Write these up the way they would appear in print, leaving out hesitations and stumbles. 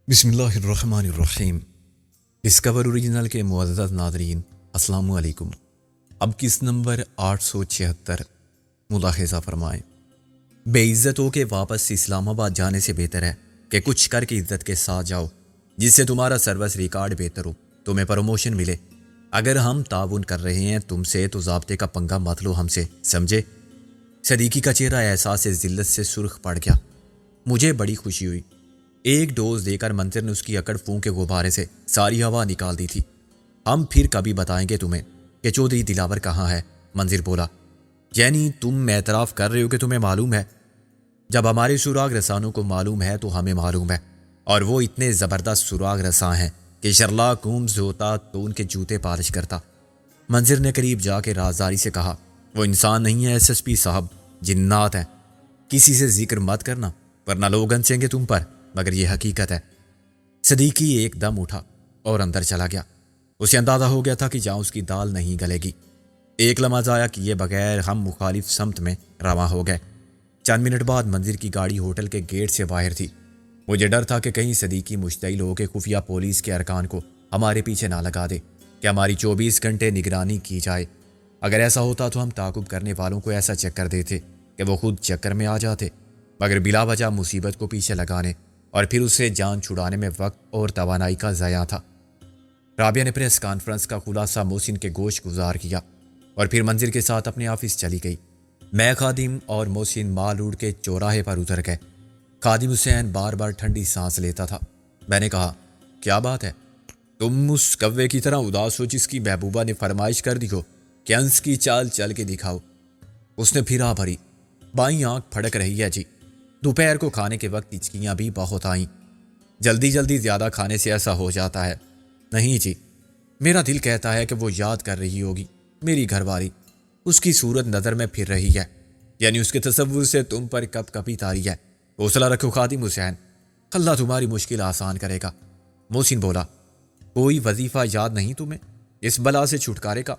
بسم اللہ الرحمن الرحیم۔ ڈسکور اوریجنل کے معزز ناظرین، السلام علیکم۔ اب کس نمبر 876 ملاحظہ فرمائیں۔ بے عزتوں کے واپس اسلام آباد جانے سے بہتر ہے کہ کچھ کر کے عزت کے ساتھ جاؤ، جس سے تمہارا سروس ریکارڈ بہتر ہو، تمہیں پروموشن ملے۔ اگر ہم تعاون کر رہے ہیں تم سے تو ضابطے کا پنگا مت لو ہم سے، سمجھے؟ صدیقی کا چہرہ احساس ذلت سے سرخ پڑ گیا۔ مجھے بڑی خوشی ہوئی۔ ایک ڈوز دے کر منظر نے اس کی اکڑ فون کے غبارے سے ساری ہوا نکال دی تھی۔ ہم پھر کبھی بتائیں گے تمہیں کہ چودھری دلاور کہاں ہے، منظر بولا۔ یعنی تم اعتراف کر رہے ہو کہ تمہیں معلوم ہے؟ جب ہمارے سراغ رسانوں کو معلوم ہے تو ہمیں معلوم ہے، اور وہ اتنے زبردست سراغ رساں ہیں کہ شرلاک ہومز ہوتا تو ان کے جوتے پالش کرتا۔ منظر نے قریب جا کے رازداری سے کہا، وہ انسان نہیں ہے ایس ایس پی صاحب، جنات ہیں۔ کسی سے ذکر مت کرنا ورنہ لوگ ہنسیں گے تم پر، مگر یہ حقیقت ہے۔ صدیقی ایک دم اٹھا اور اندر چلا گیا۔ اسے اندازہ ہو گیا تھا کہ جہاں اس کی دال نہیں گلے گی۔ ایک لمحہ ضائع کیے بغیر ہم مخالف سمت میں رواں ہو گئے۔ چند منٹ بعد منظر کی گاڑی ہوٹل کے گیٹ سے باہر تھی۔ مجھے ڈر تھا کہ کہیں صدیقی مشتعل ہو کے خفیہ پولیس کے ارکان کو ہمارے پیچھے نہ لگا دے کہ ہماری 24 گھنٹے نگرانی کی جائے۔ اگر ایسا ہوتا تو ہم تعاقب کرنے والوں کو ایسا چکر دیتے کہ وہ خود چکر میں آ جاتے، مگر بلا وجہ مصیبت کو پیچھے لگانے اور پھر اسے جان چھڑانے میں وقت اور توانائی کا ضیاع تھا۔ رابعہ نے پریس کانفرنس کا خلاصہ محسن کے گوش گزار کیا اور پھر منظر کے ساتھ اپنے آفس چلی گئی۔ میں، خادم اور محسن مال روڈ کے چوراہے پر اتر گئے۔ خادم حسین بار بار ٹھنڈی سانس لیتا تھا۔ میں نے کہا، کیا بات ہے؟ تم اس کوے کی طرح اداس ہو جس کی محبوبہ نے فرمائش کر دی ہو کہ ہنس کی چال چل کے دکھاؤ۔ اس نے پھر آ بھری۔ بائیں آنکھ پھڑک رہی ہے جی۔ دوپہر کو کھانے کے وقت ہچکیاں بھی بہت آئیں۔ جلدی زیادہ کھانے سے ایسا ہو جاتا ہے۔ نہیں جی، میرا دل کہتا ہے کہ وہ یاد کر رہی ہوگی میری گھر والی، اس کی صورت نظر میں پھر رہی ہے، یعنی اس کے تصور سے تم پر کب کبھی تاری ہے۔ حوصلہ رکھو خادم حسین، اللہ تمہاری مشکل آسان کرے گا۔ محسن بولا، کوئی وظیفہ یاد نہیں تمہیں اس بلا سے چھٹکارے کا؟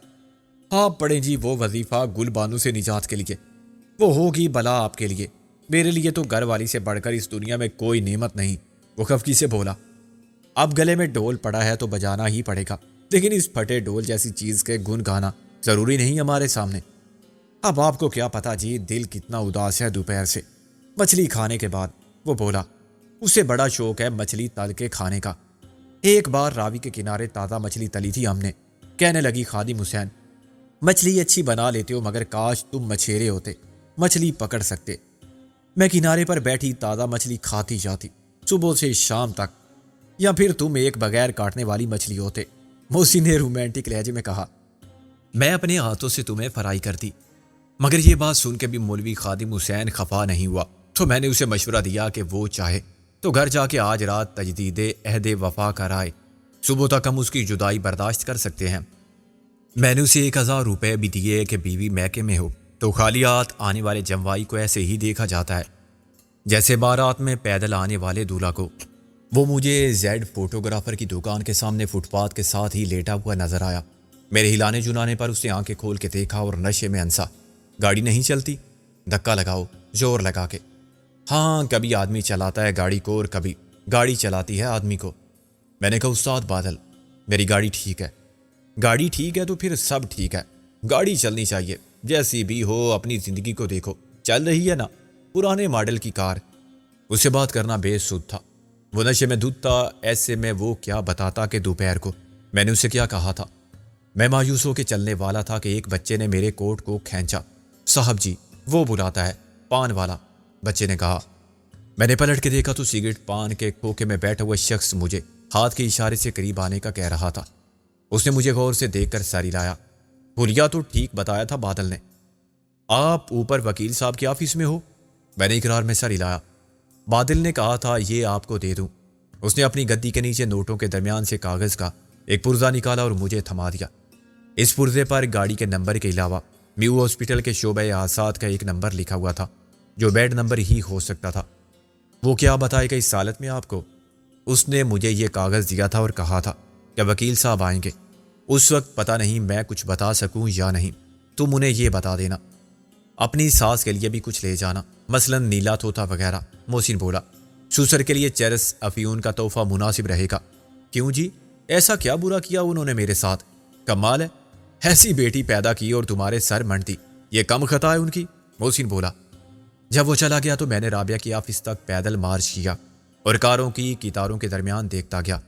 آپ پڑھیں جی وہ وظیفہ گل بانو سے نجات کے لیے، وہ ہوگی بلا آپ کے لیے، میرے لیے تو گھر والی سے بڑھ کر اس دنیا میں کوئی نعمت نہیں۔ وہ خفگی سے بولا، اب گلے میں ڈول پڑا ہے تو بجانا ہی پڑے گا، لیکن اس پھٹے ڈول جیسی چیز کے گن گانا ضروری نہیں ہمارے سامنے۔ اب آپ کو کیا پتا جی دل کتنا اداس ہے دوپہر سے، مچھلی کھانے کے بعد۔ وہ بولا، اسے بڑا شوق ہے مچھلی تل کے کھانے کا۔ ایک بار راوی کے کنارے تازہ مچھلی تلی تھی ہم نے۔ کہنے لگی، خادم حسین، مچھلی اچھی بنا لیتے ہو مگر کاش تم مچھیرے ہوتے، مچھلی پکڑ سکتے۔ میں کنارے پر بیٹھی تازہ مچھلی کھاتی جاتی صبح سے شام تک، یا پھر تم ایک بغیر کاٹنے والی مچھلی ہوتے۔ محسن نے رومانٹک لہجے میں کہا، میں اپنے ہاتھوں سے تمہیں فرائی کرتی۔ مگر یہ بات سن کے بھی مولوی خادم حسین خفا نہیں ہوا، تو میں نے اسے مشورہ دیا کہ وہ چاہے تو گھر جا کے آج رات تجدید عہد وفا کرائے، صبح تک ہم اس کی جدائی برداشت کر سکتے ہیں۔ میں نے اسے 1000 روپے بھی دیے کہ بیوی میکے میں ہو تو خالی ہاتھ آنے والے جموائی کو ایسے ہی دیکھا جاتا ہے جیسے بارات میں پیدل آنے والے دولہا کو۔ وہ مجھے زیڈ فوٹوگرافر کی دکان کے سامنے فٹ پاتھ کے ساتھ ہی لیٹا ہوا نظر آیا۔ میرے ہلانے جلانے پر اس نے آنکھیں کھول کے دیکھا اور نشے میں ہنسا۔ گاڑی نہیں چلتی؟ دھکا لگاؤ زور لگا کے۔ ہاں، کبھی آدمی چلاتا ہے گاڑی کو اور کبھی گاڑی چلاتی ہے آدمی کو۔ میں نے کہا، استاد بادل، میری گاڑی ٹھیک ہے۔ گاڑی ٹھیک ہے تو پھر سب ٹھیک ہے۔ گاڑی چلنی چاہیے، جیسی بھی ہو اپنی زندگی کو دیکھو، چل رہی ہے نا، پرانے ماڈل کی کار۔ اس سے بات کرنا بے سود تھا، وہ نشے میں دھت تھا، ایسے میں وہ کیا بتاتا کہ دوپہر کو میں نے اسے کیا کہا تھا۔ میں مایوس ہو کے چلنے والا تھا کہ ایک بچے نے میرے کوٹ کو کھینچا۔ صاحب جی، وہ بلاتا ہے، پان والا، بچے نے کہا۔ میں نے پلٹ کے دیکھا تو سگریٹ پان کے کھوکے میں بیٹھا ہوا شخص مجھے ہاتھ کے اشارے سے قریب آنے کا کہہ رہا تھا۔ اس نے مجھے غور سے دیکھ کر سر ہلایا۔ بھولیا تو ٹھیک بتایا تھا بادل نے۔ آپ اوپر وکیل صاحب کے آفس میں ہو؟ میں نے اقرار میں سر ہلایا۔ بادل نے کہا تھا یہ آپ کو دے دوں۔ اس نے اپنی گدی کے نیچے نوٹوں کے درمیان سے کاغذ کا ایک پرزہ نکالا اور مجھے تھما دیا۔ اس پرزے پر گاڑی کے نمبر کے علاوہ میو ہاسپٹل کے شعبہ حادثات کا ایک نمبر لکھا ہوا تھا جو بیڈ نمبر ہی ہو سکتا تھا۔ وہ کیا بتائے گا اس حالت میں آپ کو؟ اس نے مجھے یہ کاغذ دیا تھا اور کہا تھا کہ وکیل صاحب آئیں گے۔ اس وقت پتہ نہیں میں کچھ بتا سکوں یا نہیں، تم انہیں یہ بتا دینا، اپنی ساس کے لیے بھی کچھ لے جانا، مثلا نیلا طوطا وغیرہ۔ محسن بولا، سسر کے لیے چرس افیون کا تحفہ مناسب رہے گا۔ کیوں جی، ایسا کیا برا کیا انہوں نے میرے ساتھ؟ کمال ہے، ایسی بیٹی پیدا کی اور تمہارے سر منڈ دی، یہ کم خطا ہے ان کی؟ محسن بولا۔ جب وہ چلا گیا تو میں نے رابعہ کی آفس تک پیدل مارچ کیا اور کاروں کی قطاروں کے درمیان دیکھتا گیا۔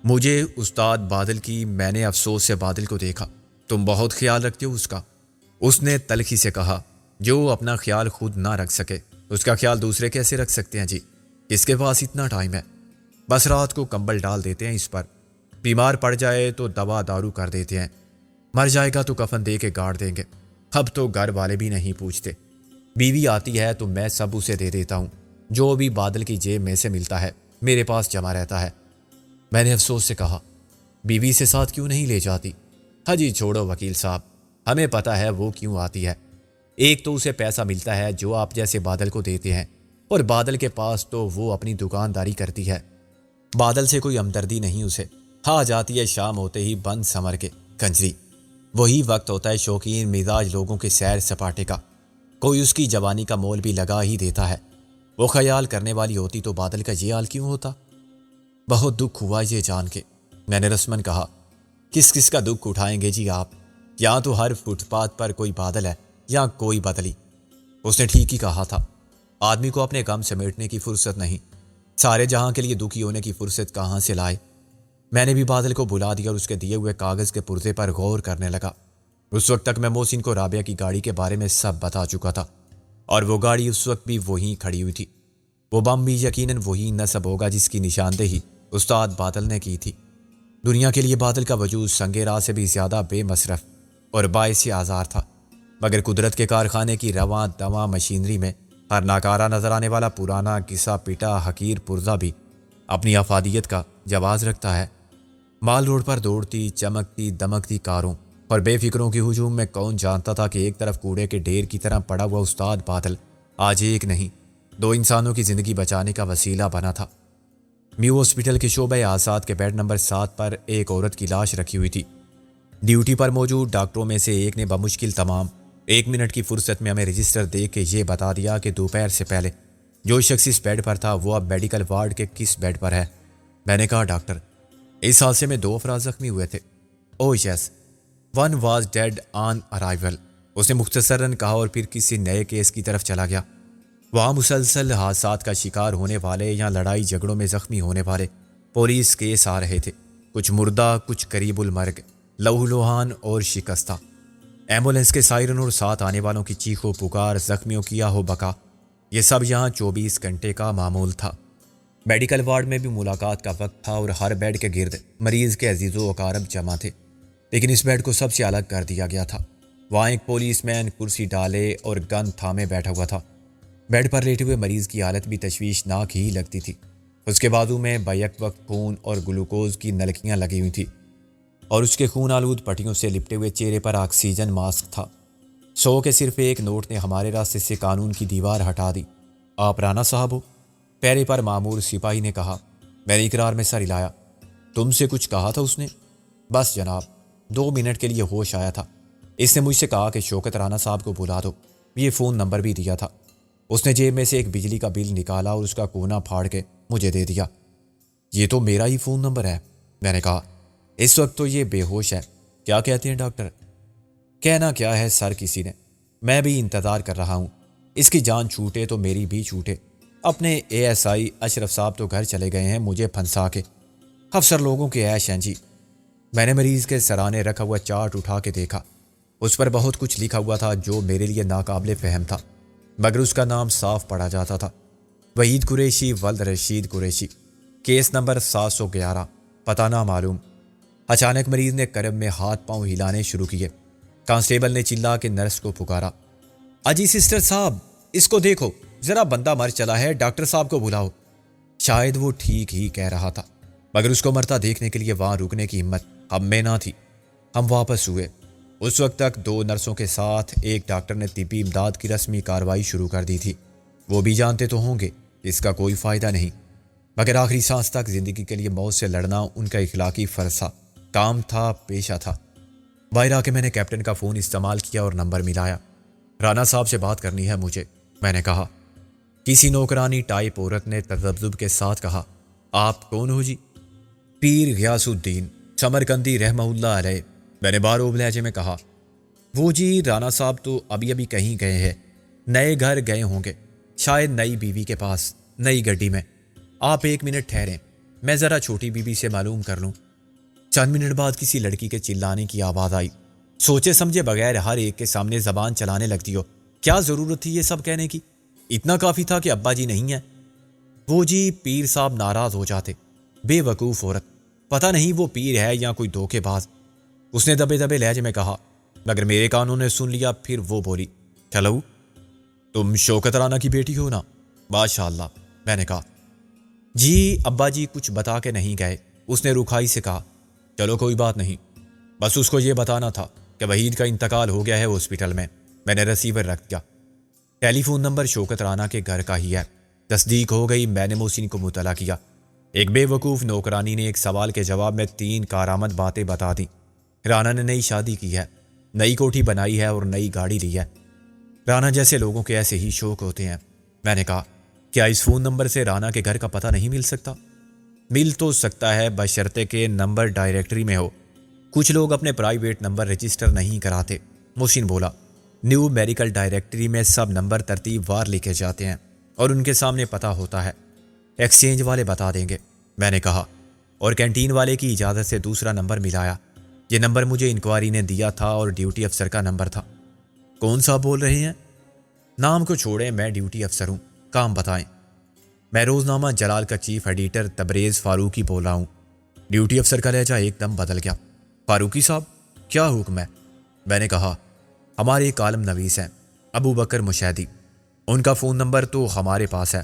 مجھے استاد بادل کی، میں نے افسوس سے بادل کو دیکھا۔ تم بہت خیال رکھتے ہو اس کا، اس نے تلخی سے کہا۔ جو اپنا خیال خود نہ رکھ سکے اس کا خیال دوسرے کیسے رکھ سکتے ہیں جی؟ کس کے پاس اتنا ٹائم ہے؟ بس رات کو کمبل ڈال دیتے ہیں اس پر، بیمار پڑ جائے تو دوا دارو کر دیتے ہیں، مر جائے گا تو کفن دے کے گاڑ دیں گے۔ اب تو گھر والے بھی نہیں پوچھتے، بیوی آتی ہے تو میں سب اسے دے دیتا ہوں، جو بھی بادل کی جیب میں سے ملتا ہے میرے پاس جمع رہتا ہے۔ میں نے افسوس سے کہا، بیوی سے ساتھ کیوں نہیں لے جاتی؟ ہاں جی چھوڑو وکیل صاحب، ہمیں پتہ ہے وہ کیوں آتی ہے۔ ایک تو اسے پیسہ ملتا ہے جو آپ جیسے بادل کو دیتے ہیں، اور بادل کے پاس تو وہ اپنی دکانداری کرتی ہے۔ بادل سے کوئی ہمدردی نہیں اسے، آ جاتی ہے شام ہوتے ہی بند سمر کے کنجری۔ وہی وقت ہوتا ہے شوقین مزاج لوگوں کے سیر سپاٹے کا، کوئی اس کی جوانی کا مول بھی لگا ہی دیتا ہے۔ وہ خیال کرنے والی ہوتی تو بادل کا یہ حال کیوں ہوتا؟ بہت دکھ ہوا یہ جان کے، میں نے رسمن کہا۔ کس کس کا دکھ اٹھائیں گے جی آپ؟ یا تو ہر فٹ پاتھ پر کوئی بادل ہے یا کوئی بدلی۔ اس نے ٹھیک ہی کہا تھا، آدمی کو اپنے غم سمیٹنے کی فرصت نہیں، سارے جہاں کے لیے دکھی ہونے کی فرصت کہاں سے لائے؟ میں نے بھی بادل کو بلا دیا اور اس کے دیے ہوئے کاغذ کے پرزے پر غور کرنے لگا۔ اس وقت تک میں محسن کو رابعہ کی گاڑی کے بارے میں سب بتا چکا تھا، اور وہ گاڑی اس وقت بھی وہیں کھڑی ہوئی تھی۔ وہ بم بھی یقیناً وہی نصب ہوگا جس کی نشاندہی استاد بادل نے کی تھی۔ دنیا کے لیے بادل کا وجود سنگ راہ سے بھی زیادہ بے مصرف اور باعث آزار تھا، مگر قدرت کے کارخانے کی رواں دواں مشینری میں ہر ناکارہ نظر آنے والا پرانا گھسا پیٹا حقیر پرزہ بھی اپنی افادیت کا جواز رکھتا ہے۔ مال روڈ پر دوڑتی چمکتی دمکتی کاروں اور بے فکروں کے ہجوم میں کون جانتا تھا کہ ایک طرف کوڑے کے ڈھیر کی طرح پڑا ہوا استاد بادل آج ایک نہیں دو انسانوں کی زندگی بچانے کا وسیلہ بنا تھا۔ میو ہاسپٹل کے شعبہ آزاد کے بیڈ نمبر 7 پر ایک عورت کی لاش رکھی ہوئی تھی۔ ڈیوٹی پر موجود ڈاکٹروں میں سے ایک نے بمشکل تمام 1 منٹ کی فرصت میں ہمیں رجسٹر دیکھ کے یہ بتا دیا کہ دوپہر سے پہلے جو شخص اس بیڈ پر تھا وہ اب میڈیکل وارڈ کے کس بیڈ پر ہے۔ میں نے کہا، ڈاکٹر، اس حادثے میں 2 افراد زخمی ہوئے تھے۔ او یس، 1 واز ڈیڈ آن ارائیول، اس نے مختصراً کہا اور پھر کسی نئے کیس کی طرف چلا گیا۔ وہاں مسلسل حادثات کا شکار ہونے والے یا لڑائی جھگڑوں میں زخمی ہونے والے پولیس کیس آ رہے تھے، کچھ مردہ، کچھ قریب المرگ، لہو لوہان اور شکستہ۔ ایمبولینس کے سائرن اور ساتھ آنے والوں کی چیخ و پکار، زخمیوں کی آہ و بکا، یہ سب یہاں 24 گھنٹے کا معمول تھا۔ میڈیکل وارڈ میں بھی ملاقات کا وقت تھا اور ہر بیڈ کے گرد مریض کے عزیز و اقارب جمع تھے، لیکن اس بیڈ کو سب سے الگ کر دیا گیا تھا۔ وہاں ایک پولیس مین کرسی ڈالے اور گن تھامے بیٹھا ہوا تھا۔ بیڈ پر لیٹے ہوئے مریض کی حالت بھی تشویشناک ہی لگتی تھی۔ اس کے بازو میں بیک وقت خون اور گلوکوز کی نلکیاں لگی ہوئی تھیں، اور اس کے خون آلود پٹیوں سے لپٹے ہوئے چہرے پر آکسیجن ماسک تھا۔ 100 کے صرف ایک نوٹ نے ہمارے راستے سے قانون کی دیوار ہٹا دی۔ آپ رانا صاحب ہو؟ پیرے پر معمور سپاہی نے کہا۔ میں نے اقرار میں سر ہلایا۔ تم سے کچھ کہا تھا اس نے؟ بس جناب، 2 منٹ کے لیے ہوش آیا تھا۔ اس نے مجھ سے کہا کہ شوکت رانا صاحب کو بلا دو، یہ فون نمبر بھی دیا تھا۔ اس نے جیب میں سے ایک بجلی کا بل نکالا اور اس کا کونا پھاڑ کے مجھے دے دیا۔ یہ تو میرا ہی فون نمبر ہے، میں نے کہا۔ اس وقت تو یہ بے ہوش ہے۔ کیا کہتے ہیں ڈاکٹر؟ کہنا کیا ہے سر، کسی نے، میں بھی انتظار کر رہا ہوں۔ اس کی جان چھوٹے تو میری بھی چھوٹے۔ اپنے ASI اشرف صاحب تو گھر چلے گئے ہیں مجھے پھنسا کے۔ افسر لوگوں کے عیش ہیں جی۔ میں نے مریض کے سرانے رکھا ہوا چارٹ اٹھا کے دیکھا۔ اس پر بہت کچھ لکھا ہوا تھا جو میرے لیے ناقابل فہم تھا، مگر اس کا نام صاف پڑھا جاتا تھا، وحید قریشی ولد رشید قریشی، کیس نمبر 711، پتہ نامعلوم۔ اچانک مریض نے کرب میں ہاتھ پاؤں ہلانے شروع کیے۔ کانسٹیبل نے چلا کے نرس کو پکارا، اجی سسٹر صاحب، اس کو دیکھو، ذرا بندہ مر چلا ہے، ڈاکٹر صاحب کو بلاؤ۔ شاید وہ ٹھیک ہی کہہ رہا تھا، مگر اس کو مرتا دیکھنے کے لیے وہاں رکنے کی ہمت ہم میں نہ تھی۔ ہم واپس ہوئے۔ اس وقت تک 2 نرسوں کے ساتھ ایک ڈاکٹر نے طبی امداد کی رسمی کارروائی شروع کر دی تھی۔ وہ بھی جانتے تو ہوں گے اس کا کوئی فائدہ نہیں، مگر آخری سانس تک زندگی کے لیے موت سے لڑنا ان کا اخلاقی فرض تھا، کام تھا، پیشہ تھا۔ باہر آ کے میں نے کیپٹن کا فون استعمال کیا اور نمبر ملایا۔ رانا صاحب سے بات کرنی ہے مجھے، میں نے کہا۔ کسی نوکرانی ٹائپ عورت نے تذبذب کے ساتھ کہا، آپ کون ہو جی؟ پیر غیاث الدین سمرقندی رحمہ اللہ علیہ، میں نے باروب لہجے میں کہا۔ وہ جی رانا صاحب تو ابھی ابھی کہیں گئے ہیں، نئے گھر گئے ہوں گے، شاید نئی بیوی کے پاس، نئی گڈی میں۔ آپ 1 منٹ ٹھہریں، میں ذرا چھوٹی بیوی سے معلوم کر لوں۔ چند منٹ بعد کسی لڑکی کے چلانے کی آواز آئی۔ سوچے سمجھے بغیر ہر ایک کے سامنے زبان چلانے لگتی ہو، کیا ضرورت تھی یہ سب کہنے کی؟ اتنا کافی تھا کہ ابا جی نہیں ہیں۔ وہ جی پیر صاحب ناراض ہو جاتے، بے وقوف عورت، پتہ نہیں وہ پیر ہے یا کوئی دھوکے باز۔ اس نے دبے دبے لہجے میں کہا، مگر میرے کانوں نے سن لیا۔ پھر وہ بولی، چلو تم شوکت رانا کی بیٹی ہو نا؟ ماشاء اللہ، میں نے کہا۔ جی ابا جی کچھ بتا کے نہیں گئے، اس نے رکھائی سے کہا۔ چلو کوئی بات نہیں، بس اس کو یہ بتانا تھا کہ وحید کا انتقال ہو گیا ہے ہاسپٹل میں۔ میں نے ریسیور رکھ دیا۔ ٹیلی فون نمبر شوکت رانا کے گھر کا ہی ہے۔ تصدیق ہو گئی۔ میں نے محسن کو مطلع کیا۔ ایک بے وقوف نوکرانی نے ایک سوال کے جواب میں 3 کارآمد باتیں بتا دیں۔ رانا نے نئی شادی کی ہے، نئی کوٹھی بنائی ہے اور نئی گاڑی لی ہے۔ رانا جیسے لوگوں کے ایسے ہی شوق ہوتے ہیں۔ میں نے کہا، کیا اس فون نمبر سے رانا کے گھر کا پتہ نہیں مل سکتا؟ مل تو سکتا ہے، بشرطے کہ نمبر ڈائریکٹری میں ہو۔ کچھ لوگ اپنے پرائیویٹ نمبر رجسٹر نہیں کراتے۔ محسن بولا، نیو میڈیکل ڈائریکٹری میں سب نمبر ترتیب وار لکھے جاتے ہیں اور ان کے سامنے پتہ ہوتا ہے، ایکسچینج والے بتا دیں گے۔ میں نے کہا، اور کینٹین والے کی اجازت سے دوسرا نمبر ملایا۔ یہ نمبر مجھے انکوائری نے دیا تھا اور ڈیوٹی افسر کا نمبر تھا۔ کون سا بول رہے ہیں؟ نام کو چھوڑیں، میں ڈیوٹی افسر ہوں، کام بتائیں۔ میں روزنامہ جلال کا چیف ایڈیٹر تبریز فاروقی بول رہا ہوں۔ ڈیوٹی افسر کا لہجہ ایک دم بدل گیا۔ فاروقی صاحب، کیا حکم ہے؟ میں نے کہا، ہمارے ایک عالم نویس ہیں ابو بکر مشہدی، ان کا فون نمبر تو ہمارے پاس ہے۔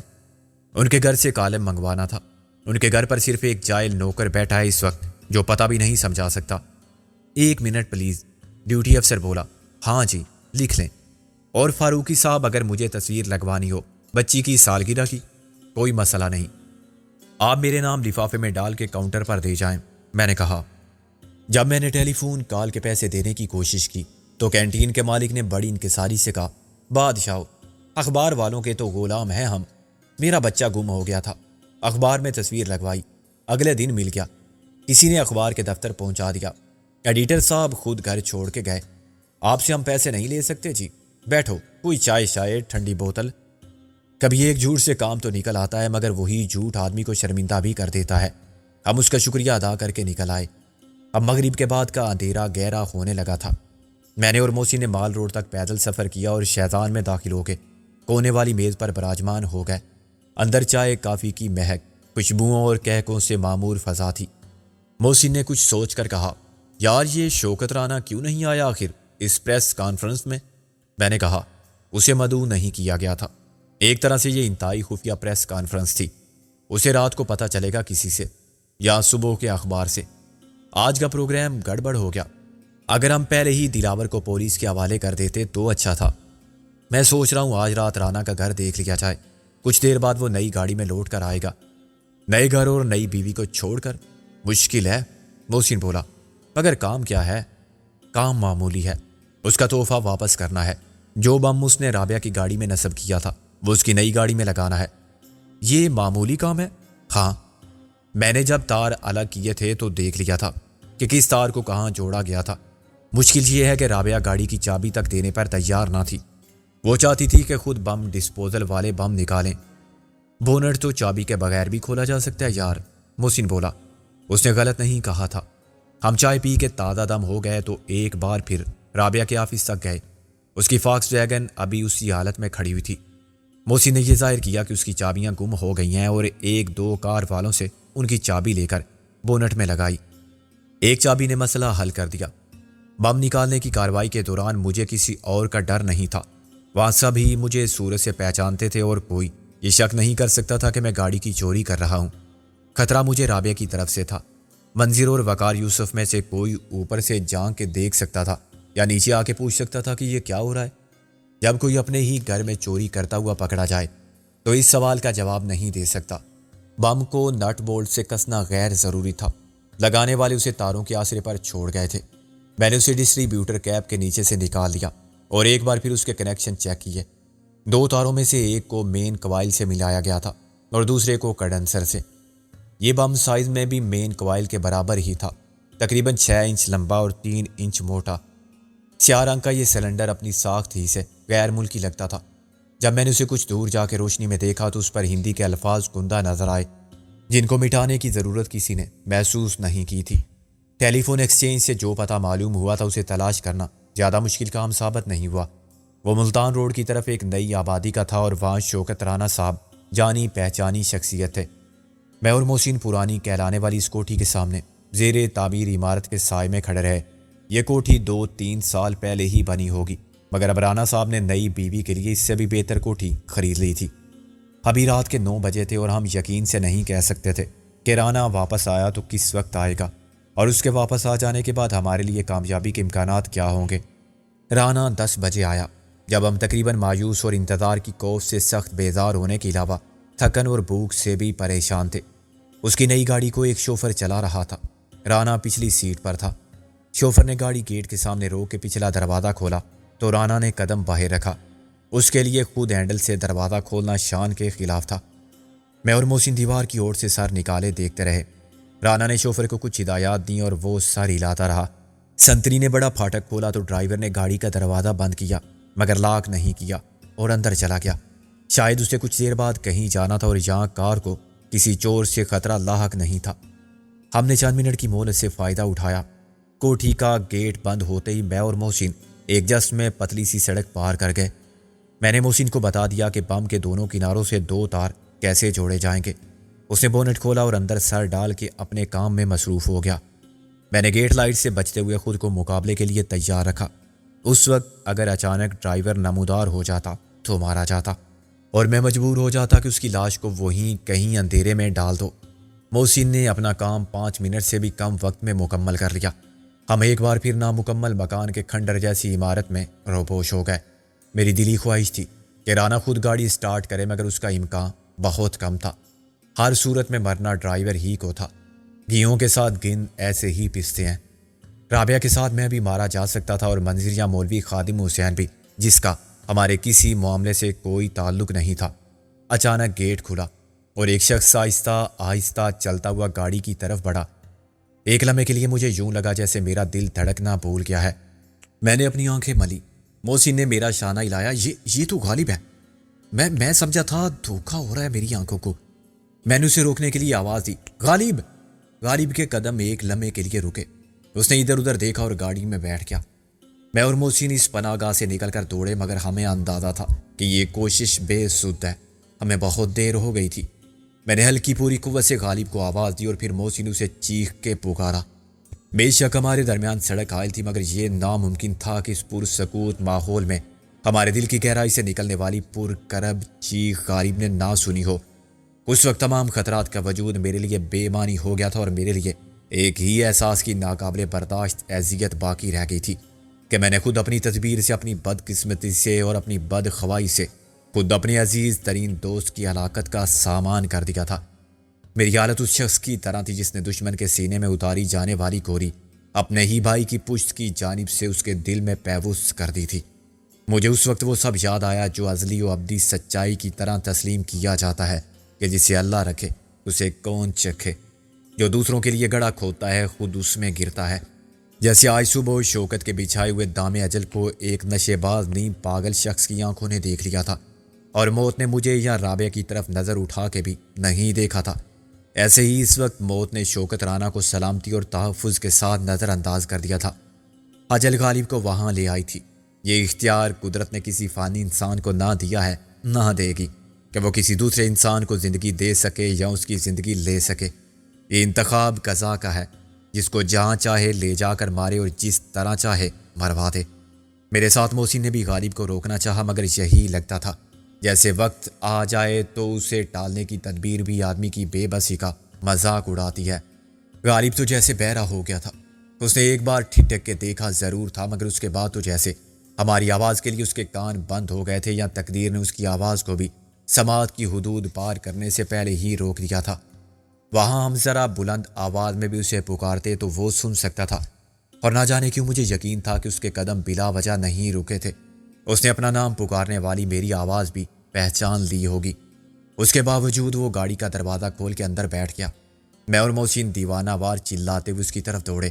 ان کے گھر سے کالم منگوانا تھا۔ ان کے گھر پر صرف ایک جائل نوکر بیٹھا ہے اس وقت جو پتہ بھی نہیں سمجھا سکتا۔ 1 منٹ پلیز، ڈیوٹی افسر بولا۔ ہاں جی، لکھ لیں۔ اور فاروقی صاحب، اگر مجھے تصویر لگوانی ہو بچی کی سالگرہ کی، کوئی مسئلہ نہیں، آپ میرے نام لفافے میں ڈال کے کاؤنٹر پر دے جائیں۔ میں نے کہا۔ جب میں نے ٹیلی فون کال کے پیسے دینے کی کوشش کی تو کینٹین کے مالک نے بڑی انکساری سے کہا، بادشاہ، اخبار والوں کے تو غلام ہیں ہم۔ میرا بچہ گم ہو گیا تھا، اخبار میں تصویر لگوائی، اگلے دن مل گیا، کسی نے اخبار کے دفتر پہنچا دیا، ایڈیٹر صاحب خود گھر چھوڑ کے گئے۔ آپ سے ہم پیسے نہیں لے سکتے جی، بیٹھو، کوئی چائے شائے، ٹھنڈی بوتل۔ کبھی ایک جھوٹ سے کام تو نکل آتا ہے، مگر وہی جھوٹ آدمی کو شرمندہ بھی کر دیتا ہے۔ ہم اس کا شکریہ ادا کر کے نکل آئے۔ اب مغرب کے بعد کا اندھیرا گہرا ہونے لگا تھا۔ میں نے اور محسن نے مال روڈ تک پیدل سفر کیا اور شیزان میں داخل ہو گئے۔ کونے والی میز پر براجمان ہو گئے۔ اندر چائے کافی کی مہک، خوشبوؤں اور کہکوں سے معمور فضا تھی۔ محسن نے کچھ سوچ کر کہا، یار یہ شوکت رانا کیوں نہیں آیا آخر اس پریس کانفرنس میں؟ میں نے کہا، اسے مدعو نہیں کیا گیا تھا۔ ایک طرح سے یہ انتہائی خفیہ پریس کانفرنس تھی۔ اسے رات کو پتہ چلے گا کسی سے یا صبح کے اخبار سے۔ آج کا پروگرام گڑبڑ ہو گیا۔ اگر ہم پہلے ہی دلاور کو پولیس کے حوالے کر دیتے تو اچھا تھا۔ میں سوچ رہا ہوں آج رات رانا کا گھر دیکھ لیا جائے، کچھ دیر بعد وہ نئی گاڑی میں لوٹ کر آئے گا۔ نئے گھر اور نئی بیوی کو چھوڑ کر مشکل ہے، محسن بولا۔ مگر کام کیا ہے؟ کام معمولی ہے، اس کا تحفہ واپس کرنا ہے۔ جو بم اس نے رابعہ کی گاڑی میں نصب کیا تھا وہ اس کی نئی گاڑی میں لگانا ہے۔ یہ معمولی کام ہے؟ ہاں، میں نے جب تار الگ کیے تھے تو دیکھ لیا تھا کہ کس تار کو کہاں جوڑا گیا تھا۔ مشکل یہ ہے کہ رابعہ گاڑی کی چابی تک دینے پر تیار نہ تھی۔ وہ چاہتی تھی کہ خود بم ڈسپوزل والے بم نکالیں۔ بونٹ تو چابی کے بغیر بھی کھولا جا سکتا ہے یار، محسن بولا۔ اس نے غلط نہیں کہا تھا۔ ہم چائے پی کے تازہ دم ہو گئے تو ایک بار پھر رابعہ کے آفس تک گئے۔ اس کی فاکس ویگن ابھی اسی حالت میں کھڑی ہوئی تھی۔ محسن نے یہ ظاہر کیا کہ اس کی چابیاں گم ہو گئی ہیں اور 1-2 کار والوں سے ان کی چابی لے کر بونٹ میں لگائی۔ ایک چابی نے مسئلہ حل کر دیا۔ بم نکالنے کی کارروائی کے دوران مجھے کسی اور کا ڈر نہیں تھا۔ وہاں سب ہی مجھے صورت سے پہچانتے تھے اور کوئی یہ شک نہیں کر سکتا تھا کہ میں گاڑی کی چوری کر رہا ہوں۔ خطرہ مجھے رابعہ کی طرف سے تھا۔ منظر اور وقار یوسف میں سے کوئی اوپر سے جھانک کے دیکھ سکتا تھا یا نیچے آ کے پوچھ سکتا تھا کہ یہ کیا ہو رہا ہے۔ جب کوئی اپنے ہی گھر میں چوری کرتا ہوا پکڑا جائے تو اس سوال کا جواب نہیں دے سکتا۔ بم کو نٹ بولٹ سے کسنا غیر ضروری تھا۔ لگانے والے اسے تاروں کے آسرے پر چھوڑ گئے تھے۔ میں نے اسے ڈسٹری بیوٹر کیپ کے نیچے سے نکال لیا اور ایک بار پھر اس کے کنیکشن چیک کیے۔ 2 تاروں میں سے ایک کو مین کوائل سے ملایا گیا تھا اور دوسرے کو کنڈنسر سے۔ یہ بم سائز میں بھی مین کوائل کے برابر ہی تھا، تقریباً 6 انچ لمبا اور 3 انچ موٹا۔ سیاہ رنگ کا یہ سلنڈر اپنی ساخت ہی سے غیر ملکی لگتا تھا۔ جب میں نے اسے کچھ دور جا کے روشنی میں دیکھا تو اس پر ہندی کے الفاظ گندہ نظر آئے، جن کو مٹانے کی ضرورت کسی نے محسوس نہیں کی تھی۔ ٹیلی فون ایکسچینج سے جو پتہ معلوم ہوا تھا اسے تلاش کرنا زیادہ مشکل کام ثابت نہیں ہوا۔ وہ ملتان روڈ کی طرف ایک نئی آبادی کا تھا اور وہاں شوکت رانا صاحب جانی پہچانی شخصیت تھے۔ میں اور محسن پرانی کہلانے والی اس کوٹھی کے سامنے زیر تعمیر عمارت کے سائے میں کھڑے رہے۔ یہ کوٹھی 2-3 سال پہلے ہی بنی ہوگی، مگر اب رانا صاحب نے نئی بیوی کے لیے اس سے بھی بہتر کوٹھی خرید لی تھی۔ ابھی رات کے 9 بجے تھے اور ہم یقین سے نہیں کہہ سکتے تھے کہ رانا واپس آیا تو کس وقت آئے گا، اور اس کے واپس آ جانے کے بعد ہمارے لیے کامیابی کے امکانات کیا ہوں گے۔ رانا 10 بجے آیا، جب ہم تقریباً مایوس اور انتظار کی کوف سے سخت بیزار ہونے کے علاوہ تھکن اور بھوک سے بھی پریشان تھے۔ اس کی نئی گاڑی کو ایک شوفر چلا رہا تھا۔ رانا پچھلی سیٹ پر تھا۔ شوفر نے گاڑی گیٹ کے سامنے روک کے پچھلا دروازہ کھولا تو رانا نے قدم باہر رکھا۔ اس کے لیے خود ہینڈل سے دروازہ کھولنا شان کے خلاف تھا۔ میں اور محسن دیوار کی اوٹ سے سر نکالے دیکھتے رہے۔ رانا نے شوفر کو کچھ ہدایات دیں اور وہ سر ہلاتا رہا۔ سنتری نے بڑا پھاٹک کھولا تو ڈرائیور نے گاڑی کا دروازہ بند کیا، مگر لاک نہیں کیا اور اندر چلا گیا۔ شاید اسے کچھ دیر بعد کہیں جانا تھا اور یہاں کار کو کسی چور سے خطرہ لاحق نہیں تھا۔ ہم نے چند منٹ کی مہلت سے فائدہ اٹھایا۔ کوٹھی کا گیٹ بند ہوتے ہی میں اور محسن ایک جست میں پتلی سی سڑک پار کر گئے۔ میں نے محسن کو بتا دیا کہ بم کے دونوں کناروں سے 2 تار کیسے جوڑے جائیں گے۔ اس نے بونٹ کھولا اور اندر سر ڈال کے اپنے کام میں مصروف ہو گیا۔ میں نے گیٹ لائٹ سے بچتے ہوئے خود کو مقابلے کے لیے تیار رکھا۔ اس وقت اگر اچانک ڈرائیور نمودار ہو جاتا تو مارا جاتا اور میں مجبور ہو جاتا کہ اس کی لاش کو وہیں کہیں اندھیرے میں ڈال دو۔ محسن نے اپنا کام 5 منٹ سے بھی کم وقت میں مکمل کر لیا۔ ہم ایک بار پھر نامکمل مکان کے کھنڈر جیسی عمارت میں روپوش ہو گئے۔ میری دلی خواہش تھی کہ رانا خود گاڑی سٹارٹ کرے، مگر اس کا امکان بہت کم تھا۔ ہر صورت میں مرنا ڈرائیور ہی کو تھا۔ گھیوں کے ساتھ گن ایسے ہی پستے ہیں۔ رابعہ کے ساتھ میں بھی مارا جا سکتا تھا اور منظر یا مولوی خادم حسین بھی، جس کا ہمارے کسی معاملے سے کوئی تعلق نہیں تھا۔ اچانک گیٹ کھلا اور ایک شخص آہستہ آہستہ چلتا ہوا گاڑی کی طرف بڑھا۔ ایک لمحے کے لیے مجھے یوں لگا جیسے میرا دل دھڑکنا بھول گیا ہے۔ میں نے اپنی آنکھیں ملی۔ محسن نے میرا شانہ ہلایا۔ یہ تو غالب ہے۔ میں سمجھا تھا دھوکہ ہو رہا ہے میری آنکھوں کو۔ میں نے اسے روکنے کے لیے آواز دی، غالب! غالب کے قدم ایک لمحے کے لیے رکے۔ اس نے ادھر ادھر دیکھا اور گاڑی میں بیٹھ گیا۔ میں اور محسن اس پناہ گاہ سے نکل کر دوڑے، مگر ہمیں اندازہ تھا کہ یہ کوشش بے سود ہے۔ ہمیں بہت دیر ہو گئی تھی۔ میں نے ہلکی پوری قوت سے غالب کو آواز دی اور پھر محسن اسے چیخ کے پکارا۔ بے شک ہمارے درمیان سڑک حائل تھی، مگر یہ ناممکن تھا کہ اس پرسکوت ماحول میں ہمارے دل کی گہرائی سے نکلنے والی پرکرب چیخ غالب نے نہ سنی ہو۔ اس وقت تمام خطرات کا وجود میرے لیے بے معنی ہو گیا تھا اور میرے لیے ایک ہی احساس کی ناقابل برداشت اذیت باقی رہ گئی تھی کہ میں نے خود اپنی تدبیر سے، اپنی بدقسمتی سے اور اپنی بدخوائی سے خود اپنے عزیز ترین دوست کی ہلاکت کا سامان کر دیا تھا۔ میری حالت اس شخص کی طرح تھی جس نے دشمن کے سینے میں اتاری جانے والی گولی اپنے ہی بھائی کی پشت کی جانب سے اس کے دل میں پیوست کر دی تھی۔ مجھے اس وقت وہ سب یاد آیا جو ازلی و ابدی سچائی کی طرح تسلیم کیا جاتا ہے کہ جسے اللہ رکھے اسے کون چکھے۔ جو دوسروں کے لیے گڑھا کھودتا ہے خود اس میں گرتا ہے۔ جیسے آج صبح شوکت کے بچھائے ہوئے دام اجل کو ایک نشے باز نیم پاگل شخص کی آنکھوں نے دیکھ لیا تھا اور موت نے مجھے یا رابعہ کی طرف نظر اٹھا کے بھی نہیں دیکھا تھا، ایسے ہی اس وقت موت نے شوکت رانا کو سلامتی اور تحفظ کے ساتھ نظر انداز کر دیا تھا۔ اجل غالب کو وہاں لے آئی تھی۔ یہ اختیار قدرت نے کسی فانی انسان کو نہ دیا ہے، نہ دے گی کہ وہ کسی دوسرے انسان کو زندگی دے سکے یا اس کی زندگی لے سکے۔ یہ انتخاب قضا کا ہے، جس کو جہاں چاہے لے جا کر مارے اور جس طرح چاہے مروا دے۔ میرے ساتھ محسن نے بھی غالب کو روکنا چاہا، مگر یہی لگتا تھا جیسے وقت آ جائے تو اسے ٹالنے کی تدبیر بھی آدمی کی بے بسی کا مذاق اڑاتی ہے۔ غالب تو جیسے بہرا ہو گیا تھا۔ اس نے ایک بار ٹھٹک کے دیکھا ضرور تھا، مگر اس کے بعد تو جیسے ہماری آواز کے لیے اس کے کان بند ہو گئے تھے یا تقدیر نے اس کی آواز کو بھی سماعت کی حدود پار کرنے سے پہلے ہی روک دیا تھا۔ وہاں ہم ذرا بلند آواز میں بھی اسے پکارتے تو وہ سن سکتا تھا، اور نہ جانے کیوں مجھے یقین تھا کہ اس کے قدم بلا وجہ نہیں رکے تھے۔ اس نے اپنا نام پکارنے والی میری آواز بھی پہچان لی ہوگی۔ اس کے باوجود وہ گاڑی کا دروازہ کھول کے اندر بیٹھ گیا۔ میں اور محسن دیوانہ وار چلاتے ہوئے اس کی طرف دوڑے۔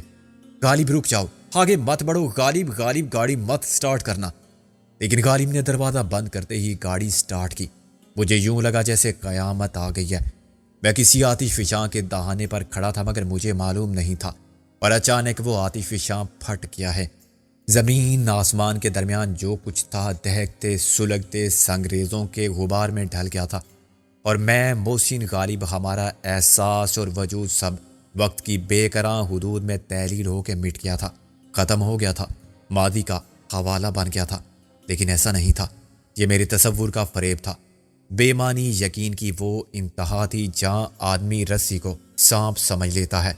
غالب رک جاؤ، آگے مت بڑھو، غالب غالب گاڑی مت سٹارٹ کرنا۔ لیکن غالب نے دروازہ بند کرتے ہی گاڑی سٹارٹ کی۔ مجھے یوں لگا جیسے قیامت آ گئی ہے۔ میں کسی آتش فشاں کے دہانے پر کھڑا تھا مگر مجھے معلوم نہیں تھا، اور اچانک وہ آتش فشاں پھٹ گیا ہے۔ زمین آسمان کے درمیان جو کچھ تھا دہکتے سلگتے سنگریزوں کے غبار میں ڈھل گیا تھا، اور میں، محسن، غالب، ہمارا احساس اور وجود سب وقت کی بے قرار حدود میں تحلیل ہو کے مٹ گیا تھا، ختم ہو گیا تھا، ماضی کا حوالہ بن گیا تھا۔ لیکن ایسا نہیں تھا، یہ میرے تصور کا فریب تھا۔ بے معنی یقین کی وہ انتہا تھی جہاں آدمی رسی کو سانپ سمجھ لیتا ہے